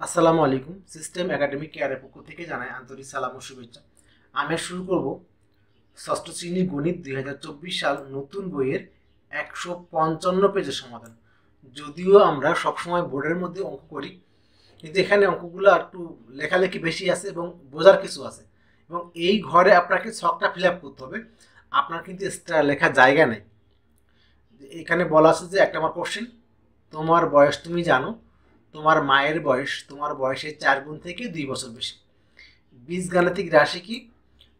আসসালামু আলাইকুম। System academic কেয়ারের পক্ষ থেকে জানাই আন্তরিক সালাম ও শুভেচ্ছা। আমি শুরু করব ষষ্ঠ শ্রেণীর গণিত 2024 সাল নতুন বইয়ের 155 পেজের সমাধান। যদিও আমরা সবসময় বোর্ডের মধ্যে অঙ্ক করি, কিন্তু এখানে অঙ্কগুলো একটু লেখালেখি বেশি আছে এবং বোঝার কিছু আছে, এবং এই ঘরে আপনাকে ছকটা ফিল আপ করতে হবে। আপনার কিন্তু এক্সট্রা লেখার জায়গা নেই। এখানে বলা আছে যে 1 নম্বর কোশ্চেন, তোমার বয়স তুমি জানো, তোমার মায়ের বয়স তোমার বয়সের 4 গুণ থেকে 2 বছর বেশি। বীজগাণিতিক রাশি কি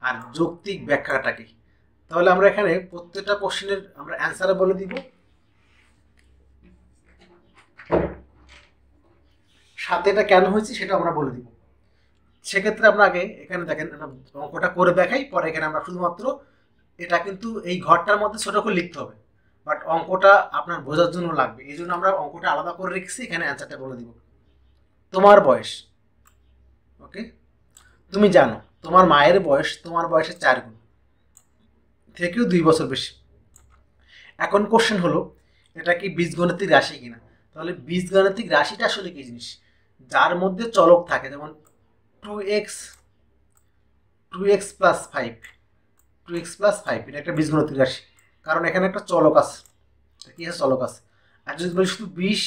আর যৌক্তিক ব্যাখ্যাটা কি? তাহলে আমরা এখানে প্রত্যেকটা কোশ্চেনের আমরা অ্যান্সারে বলে দিব, সাথে এটা কেন হয়েছে সেটা আমরা বলে দিব। সেক্ষেত্রে আমরা আগে এখানে দেখেন অঙ্কটা করে দেখাই, পরে এখানে আমরা শুধুমাত্র এটা কিন্তু এই ঘরটার মধ্যে ছোট করে লিখতে হবে, বাট অঙ্কটা আপনার বোঝার জন্য লাগবে, এই জন্য আমরা অঙ্কটা আলাদা করে রেখেছি। এখানে অ্যান্সারটা বলে দিব। তোমার বয়স, ওকে, তুমি জানো তোমার মায়ের বয়স তোমার বয়সের 4 গুণ থেকেও 2 বছর বেশি। এখন কোশ্চেন হলো, এটা কি বীজগণিতিক রাশি কিনা? তাহলে বীজগণিতিক রাশিটা আসলে কি জিনিস? যার মধ্যে চলক থাকে, যেমন 2x 2x plus 5, 2x plus 5 এটা একটা বীজগণিতিক রাশি, কারণ এখানে একটা চলক আছে। কি আছে? চলক আছে। আর যদি বলি শুধু 20,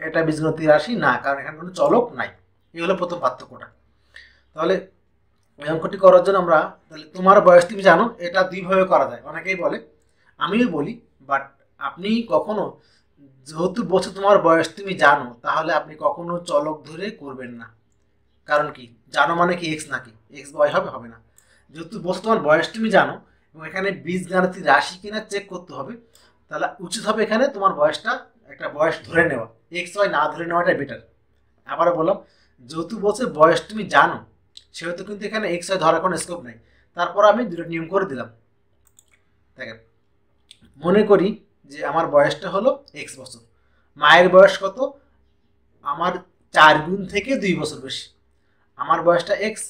এটা বীজগণিতিক রাশি না, কারণ এখানে কোনো চলক নাই। এই হলো প্রথম পার্থক্যটা। তাহলে এই অঙ্কটি করার জন্য আমরা, তাহলে তোমার বয়স তুমি জানো, এটা দুইভাবে করা যায়। অনেকেই বলে, আমিও বলি, বাট আপনি কখনো, যেহেতু বলছো তোমার বয়স তুমি জানো, তাহলে আপনি কখনো চলক ধরে করবেন না। কারণ কি, জানো মানে কি এক্স নাকি? এক্স বয় হবে? হবে না। যেহেতু বলছো তোমার বয়স তুমি জানো এবং এখানে বীজগাণিতিক রাশি কিনা চেক করতে হবে, তাহলে উচিত হবে এখানে তোমার বয়সটা একটা বয়স ধরে নেওয়া, এক্স ওয়াই না ধরে নেওয়াটাই বেটার। আবারও বললাম, যেহেতু বলছে বয়স তুমি জানো, সেহেতু কিন্তু এখানে এক্স ওয়াই ধরার কোনো স্কোপ নেই। তারপর আমি দুটো নিয়ম করে দিলাম। দেখেন, মনে করি যে আমার বয়সটা হলো এক্স বছর, মায়ের বয়স কত? আমার 4 গুণ থেকে 2 বছর বেশি। আমার বয়সটা এক্স,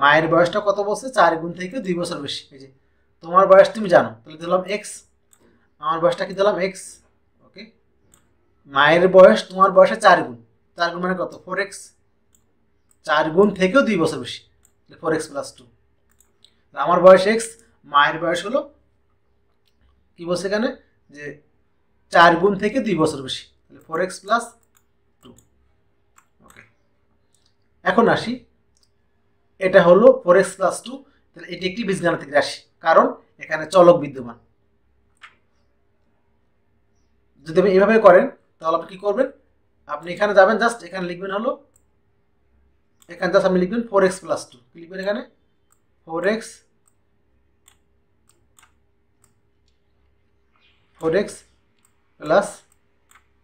মায়ের বয়সটা কত বছর? 4 গুণ থেকে 2 বছর বেশি। এই যে তোমার বয়স তুমি জানো, তাহলে দিলাম এক্স, আমার বয়সটা কি দিলাম এক্স, ওকে। মায়ের বয়স তোমার বয়সে 4 গুণ, 4 গুণ মানে কত? 4x, 4 গুণ থেকেও 2 বছর বেশি, 4x প্লাস 2। আমার বয়স এক্স, মায়ের বয়স হলো কি বলছে এখানে, যে 4 গুণ থেকে 2 বছর বেশি, তাহলে 4x প্লাস 2, ওকে। এখন আসি, এটা হলো 4x প্লাস 2, তাহলে এটি একটি বীজগাণিতিক রাশি, কারণ এখানে চলক বিদ্যমান। যদি আপনি এভাবে করেন, তাহলে আপনি কি করবেন? আপনি এখানে যাবেন, জাস্ট এখানে লিখবেন হলো, এখানে জাস্ট আপনি লিখবেন 4x প্লাস 2, কি লিখবেন এখানে? 4x প্লাস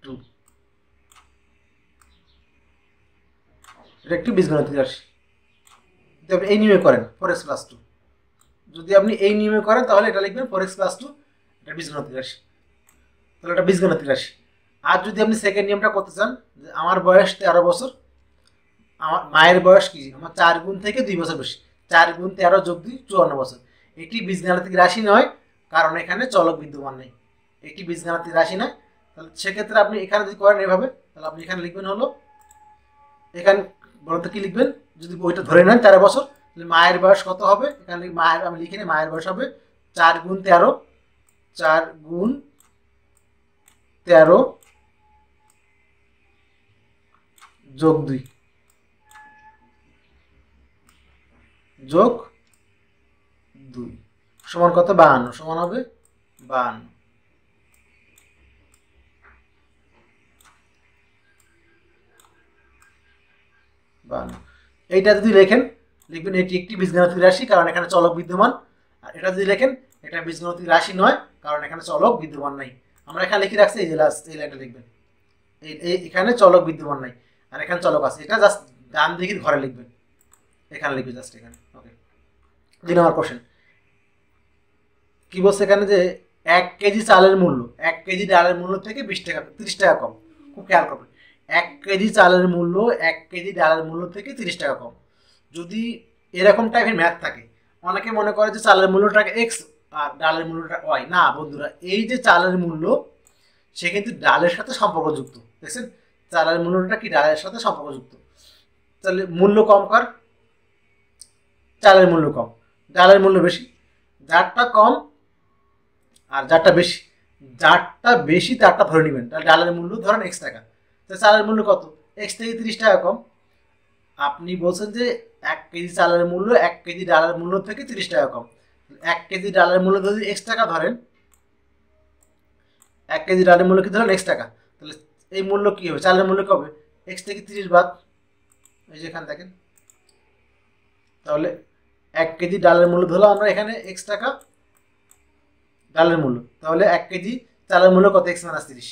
2, এটা একটি বীজগাণিতিক রাশি। যদি আপনি এই নিয়মে করেন 4x প্লাস 2, যদি আপনি এই নিয়মে করেন তাহলে এটা লিখবেন 4x প্লাস 2, এটা বীজগাণিতিক রাশি, তাহলে এটা বীজগাণিতিক রাশি। আর যদি আপনি সেকেন্ড নিয়মটা করতে চান, যে আমার বয়স 13 বছর, আমার মায়ের বয়স কি? আমার 4 গুণ থেকে 2 বছর বেশি, 4 গুণ 13 যোগ 2 54 বছর। এটি বীজগাণিতিক রাশি নয়, কারণ এখানে চলক বিদ্যমান নেই, এটি বীজগাণিতিক রাশি নয়। তাহলে সেক্ষেত্রে আপনি এখানে যদি করেন এভাবে, তাহলে আপনি এখানে লিখবেন হলো, এখানে বলতে কি লিখবেন, যদি বইটা ধরে নেন 13 বছর, তাহলে মায়ের বয়স কত হবে? এখানে মায়ের আমি লিখে নিই, মায়ের বয়স হবে 4 গুণ 13, 4 গুণ 13 যোগ 2 যোগ 2 সমান কত? 52, সমান হবে 52। এইটা যদি লেখেন, লিখবেন এটি একটি বীজগাণিতিক রাশি, কারণ এখানে চলক বিদ্যমান। আর এটা যদি লেখেন, এটা বীজগাণিতিক রাশি নয়, কারণ এখানে চলক বিদ্যমান নাই। আমরা এখানে লিখে রাখছি, এই যে লাস্ট এই লাইনটা লিখবেন, এখানে চলক বিদ্যমান নাই, আর এখানে চলক আছে। এটা জাস্ট ডান দিকের ঘরে লিখবেন, এখানে লিখবে জাস্ট এখানে, ওকে। 2 নম্বর কোশ্চেন কি বলছে এখানে, যে 1 কেজি চালের মূল্য 1 কেজি ডালের মূল্য থেকে 20 টাকা 30 টাকা কম। খুব খেয়াল করবেন, 1 কেজি চালের মূল্য 1 কেজি ডালের মূল্য থেকে 30 টাকা কম। যদি এরকম টাইপের ম্যাথ থাকে, অনেকে মনে করে যে চালের মূল্যটাকে এক্স আর ডালের মূল্যটা ওয়াই। না বন্ধুরা, এই যে চালের মূল্য, সে কিন্তু ডালের সাথে সম্পর্কযুক্ত। দেখছেন, চালের মূল্যটা কি ডালের সাথে সম্পর্কযুক্ত। তাহলে মূল্য কম কার, চালের মূল্য কম, ডালের মূল্য বেশি। যারটা কম আর যারটা বেশি, যারটা বেশি তারটা ধরে নেবেন। তাহলে ডালের মূল্য ধরেন X টাকা, তাহলে চালের মূল্য কত, X থেকে 30 টাকা কম। আপনি বলছেন যে 1 কেজি চালের মূল্য 1 কেজি ডালের মূল্য থেকে 30 টাকা কম। 1 কেজি ডালের মূল্য যদি X টাকা ধরেন, 1 কেজি ডালের মূল্য কি ধরেন X টাকা, তাহলে এই মূল্য কি হবে, চালের মূল্য কি হবে, X থেকে 30 বাদ, এই যে এখানে দেখেন। তাহলে 1 কেজি ডালের মূল্য ধরলাম আমরা এখানে X টাকা ডালের মূল্য, তাহলে 1 কেজি চালের মূল্য কত, X - 30।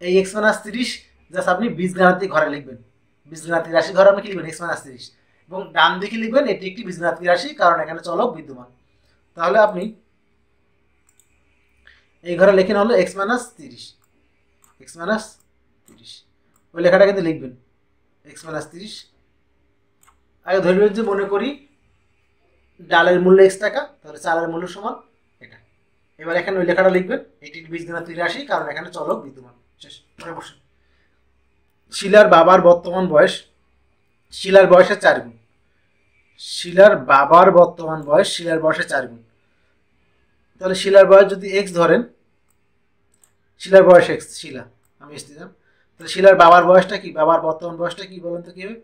এই X - 30 জাস্ট আপনি বীজগাণিতিক ঘরে লিখবেন, বীজগাণিতিক রাশি ঘরে আপনি কি লিখবেন, X - 30, এবং ডান দিকে লিখবেন এটি একটি বীজগাণিতিক রাশি, কারণ এখানে চলক বিদ্যমান। তাহলে আপনি এই ঘরে লেখেন হলো X - 30, X - 30, ওই লেখাটা কিন্তু লিখবেন X - 30। আগে ধরবেন যে মনে করি ডালের মূল্য X টাকা, তাহলে চালের মূল্য সমান এটা। এবার এখানে ওই লেখাটা লিখবেন, এটি বীজগাণিতিক রাশি, কারণ এখানে চলক বিদ্যমান। শেষ। শিলার বাবার বর্তমান বয়স শিলার বয়সের 4 গুণ। শিলার বাবার বর্তমান বয়স শিলার বয়সের 4 গুণ। তাহলে শিলার বয়স যদি X ধরেন, শিলার বয়স X, শিলা আমি X দিলাম, তাহলে শিলার বাবার বয়সটা কি, বাবার বর্তমান বয়সটা কি বলেন তো কি হবে,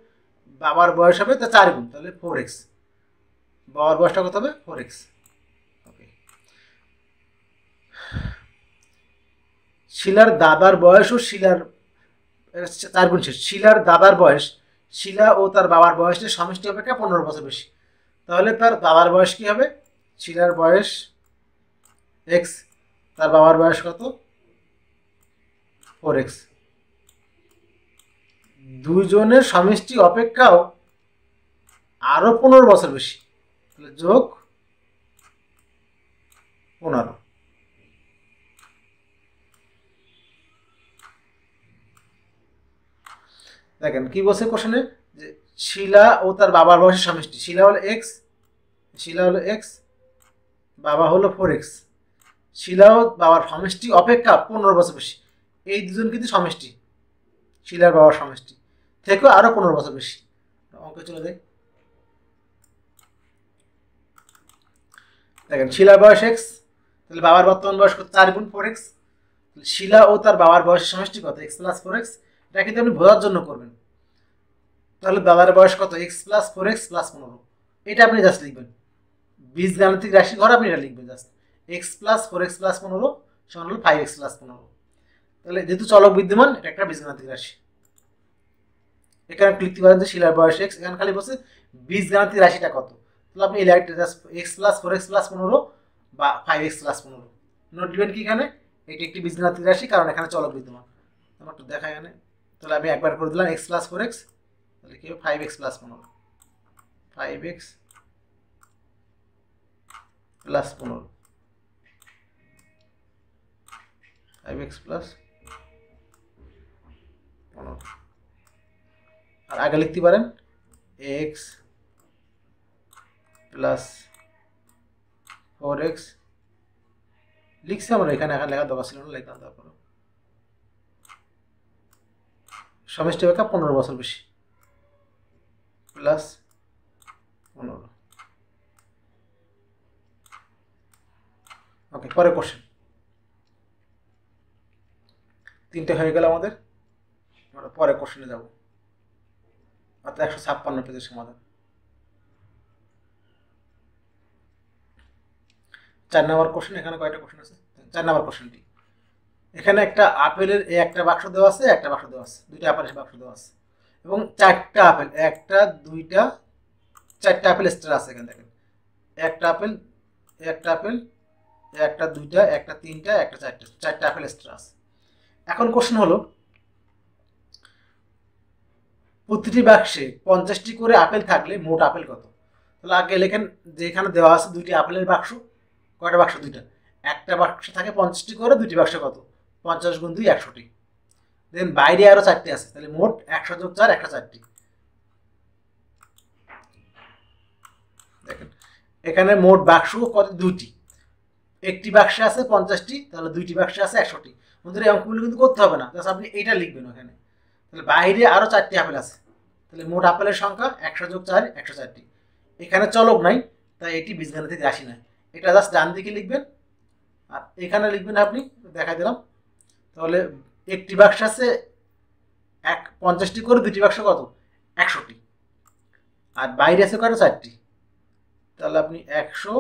বাবার বয়স হবে তা 4 গুণ, তাহলে 4X। বাবার বয়সটা কত হবে, 4X। ওকে। শিলার দাদার বয়স ও শিলার 4 গুণ শেষ। শিলার দাদার বয়স শিলা ও তার বাবার বয়সের সমষ্টি অপেক্ষা 15 বছর বেশি। তাহলে তার দাদার বয়স কি হবে, শিলার বয়স X, তার বাবার বয়স কত, 4X। দুইজনের সমষ্টি অপেক্ষাও আরো 15 বছর বেশি, তাহলে যোগ 15। দেখেন কি বলছে কোশ্চেনে, যে শিলা ও তার বাবার বয়সের সমষ্টি, শিলা হলো X, শিলা হলো X, বাবা হলো 4X। শিলা ও বাবার সমষ্টি অপেক্ষা 15 বছর বেশি। এই দুজন কিন্তু সমষ্টি, শিলার বাবার সমষ্টি থেকেও আরো 15 বছর বেশি। অঙ্কে চলে যায়। দেখেন শিলার বয়স X, তাহলে বাবার বর্তমান বয়স কত, 4 গুণ 4X। শিলা ও তার বাবার বয়সের সমষ্টি কত, X + 4X। এটা কিন্তু আপনি বোঝার জন্য করবেন। তাহলে বাবার বয়স কত, X + 4X + 15। এটা আপনি জাস্ট লিখবেন, বীজগাণিতিক রাশি ঘর আপনি এটা লিখবেন জাস্ট, X + 4X + 15 সমান হলো 5X + 15। তাহলে যেহেতু চলক বিদ্যমান, এটা একটা বীজগাণিতিক রাশি। এখানে আপনি লিখতে পারেন যে শিলার বয়স X, এখানে খালি বলছে বীজগাণিতিক রাশিটা কত, তাহলে আপনি এই লাইনটা জাস্ট X + 4X + 15 বা 5X + 15 নোট দিবেন কি এখানে, এটি একটি বীজগাণিতিক রাশি, কারণ এখানে চলক বিদ্যমান। আমার একটু দেখা এখানে, তাহলে আমি একবার করে দিলাম X + 4X, তাহলে কি হবে 5X + 15, 5X + 15, 5X + 15। আর আগে লিখতে পারেন X + 4X, লিখছি আমরা এখানে, এখানে লেখা দরকার ছিল না, লিখলাম। তারপর সমষ্টি অপেক্ষা 15 বছর বেশি, + 15। ওকে, পরের কোশ্চেন। 3টে হয়ে গেল আমাদের, আমরা পরের কোশ্চেনে যাব, অর্থাৎ 156 পেজের সমাধান। 4 নম্বর কোশ্চেন। এখানে কয়টা কোশ্চেন আছে, 4 নম্বর কোশ্চেনটি। এখানে একটা আপেলের একটা বাক্স দেওয়া আছে, একটা বাক্স দেওয়া আছে, দুইটা আপেলের বাক্স দেওয়া আছে, এবং 4টা আপেল, একটা দুইটা 4টা আপেল স্টার আছে। এখানে দেখেন একটা আপেল, একটা আপেল, একটা দুইটা, একটা তিনটা, একটা 4টা আপেল স্টার আছে। এখন কোশ্চেন হলো, প্রতিটি বাক্সে 50টি করে আপেল থাকলে মোট আপেল কত। তাহলে আগে লেখেন যে এখানে দেওয়া আছে দুইটি আপেলের বাক্স, কয়টা বাক্স, দুইটা, একটা বাক্সে থাকে 50টি করে, দুইটি বাক্সে কত, 50 গুণ 2 100টি। দেন বাইরে আরো 4টি আছে, তাহলে মোট 100 যোগ 4 104টি। দেখেন এখানে মোট বাক্স কত, দুইটি, একটি বাক্সে আছে 50টি, তাহলে দুইটি বাক্সে আছে 100টি। বন্ধুরা এই অঙ্কগুলো কিন্তু করতে হবে না, জাস্ট আপনি এইটা লিখবেন ওখানে, তাহলে বাইরে আরও 4টি আপেল আছে, তাহলে মোট আপেলের সংখ্যা 100 + 4 104টি। এখানে চলক নাই, তাই এটি বীজগাণিতিক রাশি নয়। এটা জাস্ট ডান দিকে লিখবেন আর এখানে লিখবেন আপনি, দেখাই দিলাম। তাহলে একটি বাক্স আছে 50টি করে, দুটি বাক্স কত 100টি, আর বাইরে আছে কত 4টি। তাহলে আপনি 100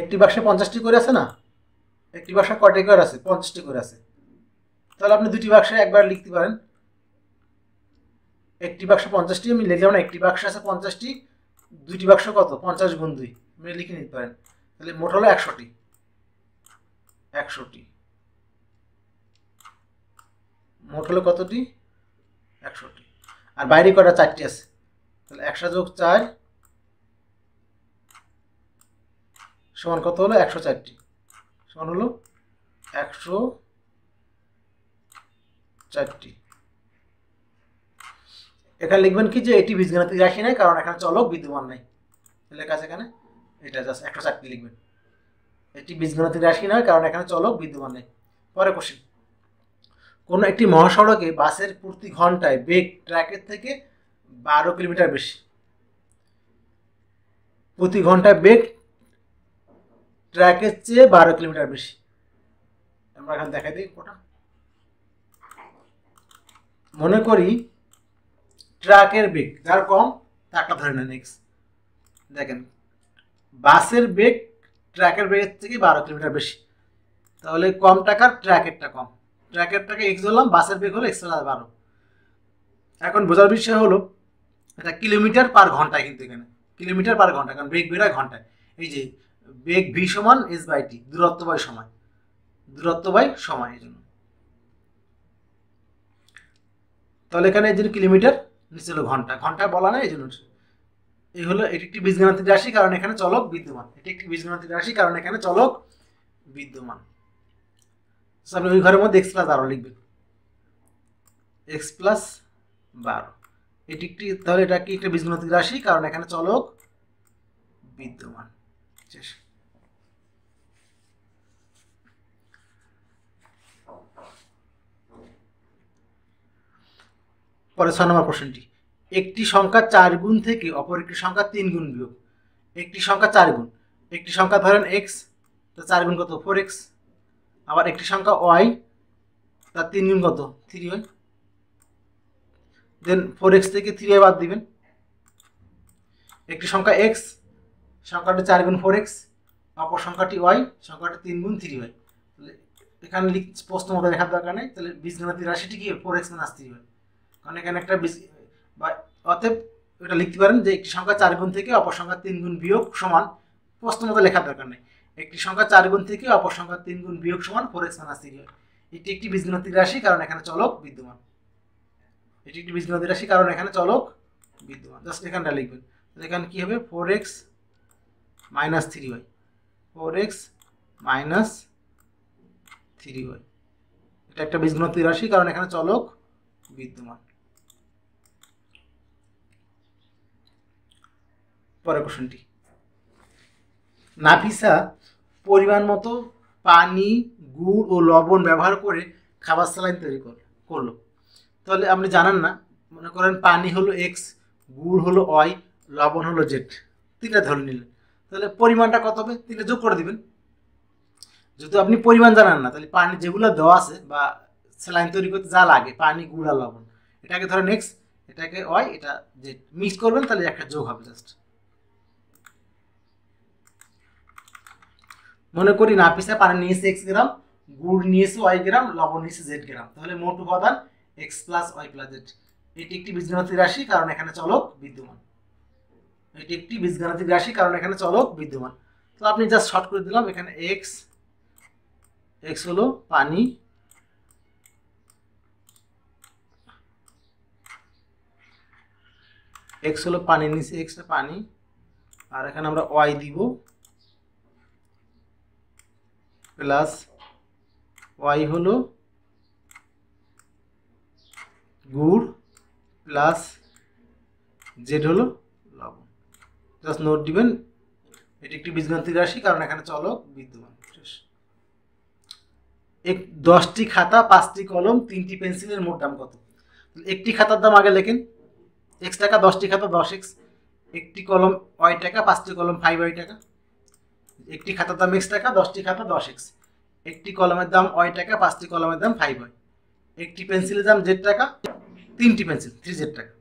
একটি বাক্সে 50টি করে আছে না, একটি বাক্সে কয়টি করে আছে 50টি করে আছে। তাহলে আপনি দুটি বাক্সে একবার লিখতে পারেন, একটি বাক্স 50টি আমি লিখলাম না, একটি বাক্স আছে 50টি, দুটি বাক্স কত 50 × 2 আপনি লিখে নিতে পারেন। তাহলে মোট হলো 100টি, 100টি মোট হলো কতটি 100টি। আর বাইরে কটা 4টি আছে, তাহলে 100 + 4 সমান কত হলো 104টি, সমান হলো 104টি। এখানে লিখবেন কি যে এটি বীজগাণিতিক রাশি নয়, কারণ এখানে চলক বিদ্যমান নাই। লেখা আছে এখানে, এটা জাস্ট 104টি লিখবেন। এটি বীজগাণিতিক রাশি নয়, কারণ এখানে চলক বিদ্যমান নেই। পরে কোশ্চেন, কোনো একটি মহাসড়কে বাসের প্রতি ঘন্টায় বেগ ট্র্যাকের থেকে 12 কিলোমিটার বেশি। প্রতি ঘন্টায় বেগ ট্র্যাকের চেয়ে 12 কিলোমিটার বেশি। আমরা এখানে দেখাই দিই কোটা। মনে করি ট্রাকের বেগ যার কম তারটা ধরে নেন এক্স। দেখেন বাসের বেগ ট্র্যাকের বেগের থেকে 12 কিলোমিটার বেশি, তাহলে কম টাকার ট্র্যাকেরটা কম, ট্র্যাকেরটাকে এক্স ধরলাম, বাসের বেগ হলো x/12। এখন বোঝার বিষয় হলো এটা কিলোমিটার পার ঘন্টায়, কিন্তু এখানে কিলোমিটার পার ঘন্টা, কারণ বেগ বেরোয় ঘন্টায়। এই যে বেগ v সমান s/t, দূরত্ব বাই সময়, দূরত্ব বাই সময়, এই জন্য। তাহলে এখানে এই জন্য কিলোমিটার, নিচে হলো ঘন্টা, ঘন্টা বলা নাই এই জন্য। এই হলো এটি একটি বীজগাণিতিক রাশি, কারণ এখানে চলক বিদ্যমান। এটি একটি বীজগাণিতিক রাশি, কারণ এখানে চলক বিদ্যমান। আপনি ওই ঘরের মধ্যে x+12 লিখবেন, x+12। এটি একটি, তাহলে এটা কি একটা বীজগাণিতিক রাশি, কারণ এখানে চলক বিদ্যমান। পরে 6 নম্বর প্রশ্নটি, একটি সংখ্যা 4 গুণ থেকে অপর একটি সংখ্যা 3 গুণ বিয়োগ। একটি সংখ্যা 4 গুণ, একটি সংখ্যা ধরেন x, তো 4 গুণ কত 4x। আবার একটি সংখ্যা y, তার 3 গুণ কত 3y। দেন 4x থেকে 3y বাদ দিবেন। একটি সংখ্যা x, সংখ্যাটি 4 গুণ 4x, অপর সংখ্যাটি y, সংখ্যাটি 3 গুণ 3y। তাহলে এখানে প্রশ্ন মতো লেখার দরকার নেই, তাহলে বীজগাণিতিক রাশিটি কি 4x - 3y, কারণ এখানে একটা অতএব এটা লিখতে পারেন যে একটি সংখ্যা 4 গুণ থেকে অপর সংখ্যা 3 গুণ বিয়োগ সমান, প্রশ্ন মতো লেখার দরকার নেই, একটি সংখ্যা 4 গুণ থেকে অপর সংখ্যা 3 গুণ বিয়োগ সমান 4x - 3y। এটি একটি বীজগাণিতিক রাশি, কারণ এখানে চলক বিদ্যমান। এটি একটি বীজগাণিতিক রাশি, কারণ এখানে চলক বিদ্যমান। জাস্ট এখানটা লিখবেন, এখানে কি হবে 4x - 3y, 4x - 3y। এটা একটা বীজগাণিতিক রাশি, কারণ এখানে চলক বিদ্যমান। পরের কোশ্চেনটি, নাফিসা পরিমাণ মতো পানি, গুড় ও লবণ ব্যবহার করে খাবার স্যালাইন তৈরি করলো। তাহলে আপনি জানেন না, মনে করেন পানি হলো এক্স, গুড় হলো ওয়াই, লবণ হলো জেড, তিনটা ধরে নিলেন। তাহলে পরিমাণটা কত হবে, তিনটা যোগ করে দিবেন। যদি আপনি পরিমাণ জানেন না, তাহলে পানি যেগুলো দেওয়া আছে বা স্যালাইন তৈরি করতে যা লাগে, পানি, গুড় আর লবণ, এটাকে ধরেন এক্স, এটাকে ওয়াই, এটা জেড, মিক্স করবেন, তাহলে একটা যোগ হবে। জাস্ট মনে করি নাফিসা পানি নিয়েছে x গ্রাম, গুড় নিয়েছে y গ্রাম, লবণ নিয়েছে z গ্রাম, তাহলে মোট উপাদান x + y + z। এটি একটি বীজগাণিতিক রাশি, কারণ এখানে চলক বিদ্যমান। এটি একটি বীজগাণিতিক রাশি, কারণ এখানে চলক বিদ্যমান। তো আপনি জাস্ট শর্ট করে দিলাম, এখানে x হলো পানি, x হলো পানি, নিচে x টা পানি, আর এখানে আমরা y দিব প্লাস y হলো গুড় প্লাস z হলো লবণ। জাস্ট নোট দিবেন এটি একটি বীজগাণিতিক রাশি, কারণ এখানে চলক বিদ্যমান। 10টি খাতা, 5টি কলম, 3টি পেন্সিলের মোট দাম কত? একটি খাতার দাম আগে লেখেন x টাকা, 10টি খাতা 10x, একটি কলম y টাকা, 5টি কলম 5y টাকা। একটি খাতার দাম x টাকা, 10টি খাতা 10x, একটি কলমের দাম y টাকা, 5টি কলমের দাম 5y, একটি পেন্সিলের দাম z টাকা, 3টি পেন্সিল 3z টাকা।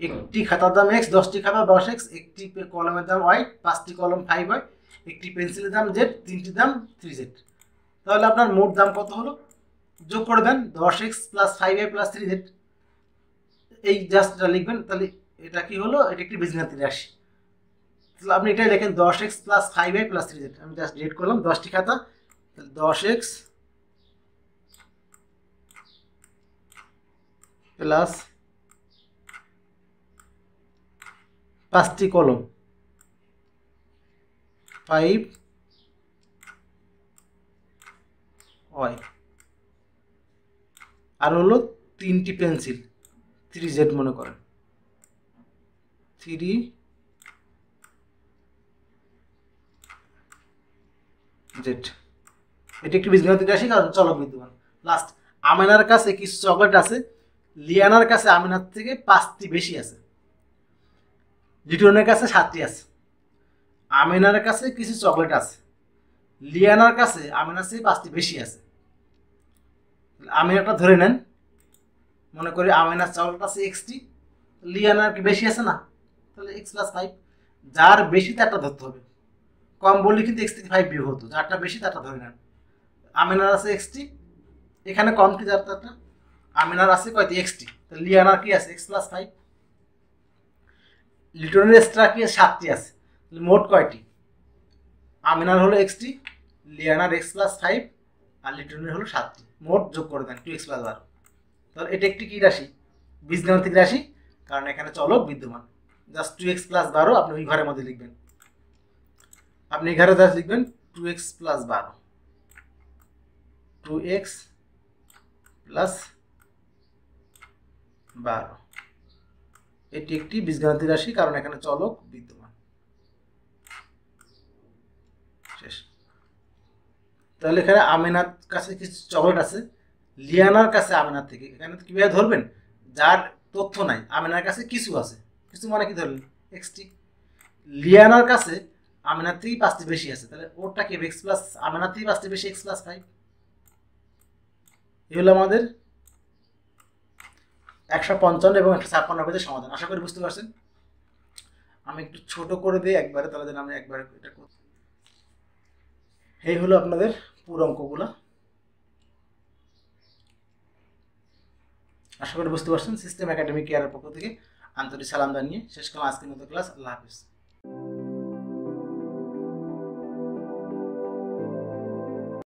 একটি খাতার দাম x, 10টি খাতা 10x, একটি কলমের দাম y, 5টি কলম 5y, একটি পেন্সিলের দাম z, 3টি দাম 3z। তাহলে আপনার মোট দাম কত হলো? যোগ করে দেন 10x plus 5y plus 3z, এই জাস্ট এটা লিখবেন। তাহলে এটা কি হলো? এটা একটি বীজগাণিতিক রাশি। তাহলে আপনি এটাই লেখেন 10x plus 5y plus 3z। আমি জাস্ট ডিলিট করলাম 10টি খাতা, তাহলে 10x প্লাস 5টি কলম 5y আর হলো 3টি পেন্সিল 3z মনে করেন 3z। এটি একটি বীজগাণিতিক রাশি, কারণ চলক বিদ্যমান। লাস্ট, আমেনার কাছে কিছু চকলেট আছে, লিয়ানার কাছে আমেনার থেকে 5টি বেশি আছে, লিটনের কাছে 7টি আছে। আমেনার কাছে কিছু চকলেট আছে, লিয়ানার কাছে আমেনার থেকে 5টি বেশি আছে। আমেনাটা ধরে নেন, মনে করি আমেনার চকলেট আছে xটি, লিয়ানার কি বেশি আছে না? তাহলে x প্লাস 5, যার বেশি তারটা ধরতে হবে। কম বললে কিন্তু x থেকে 5 বিয়োগ হতো, যারটা বেশি তারটা ধরে নেন। আমেনার আছে xটি, এখানে কমটি যারটা, আমেনার আছে কয়টি? xটি, তাহলে লিয়ানার কি আছে? x plus 5। লিটনের এক্সট্রা কি 7টি আছে, মোট কয়টি? আমেনার হলো xটি, লিয়ানার x প্লাস 5 আর লিটনের হলো 7টি, মোট যোগ করে দেন 2x প্লাস 12। তাহলে এটা একটি কি রাশি? বীজগাণিতিক রাশি, কারণ এখানে চলক বিদ্যমান। জাস্ট 2x প্লাস 12 আপনি ওই ঘরের মধ্যে লিখবেন। আপনি এই ঘরে জাস্ট লিখবেন 2x প্লাস 12, 2x প্লাস 12। এটি একটি বীজগাণিতিক রাশি, কারণ এখানে চলক বিদ্যমান। শেষ। তাহলে এখানে আমেনার কাছে কিছু চকলেট আছে, লিয়ানার কাছে আমেনার থেকে, এখানে কিভাবে ধরবেন? যার তথ্য নাই, আমেনার কাছে কিছু আছে, কিছু মানে কি ধরলেন? xটি। লিয়ানার কাছে আমেনার থেকে 5টি বেশি আছে, তাহলে ওরটা কি? x প্লাস, আমেনার থেকে 5টি বেশি, x প্লাস 5। এই হলো আমাদের 155 এবং 156 পেজের সমাধান। আশা করি বুঝতে পারছেন। আমি একটু ছোট করে দিই একবারে, তাহলে যেন আমি একবারে এটা করতে। এই হলো আপনাদের পুরো অঙ্কগুলো। আশা করি বুঝতে পারছেন। সিস্টেম একাডেমি কেয়ারের পক্ষ থেকে আন্তরিক সালাম জানিয়ে শেষ করলাম আজকের মতো ক্লাস। আল্লাহ হাফিজ।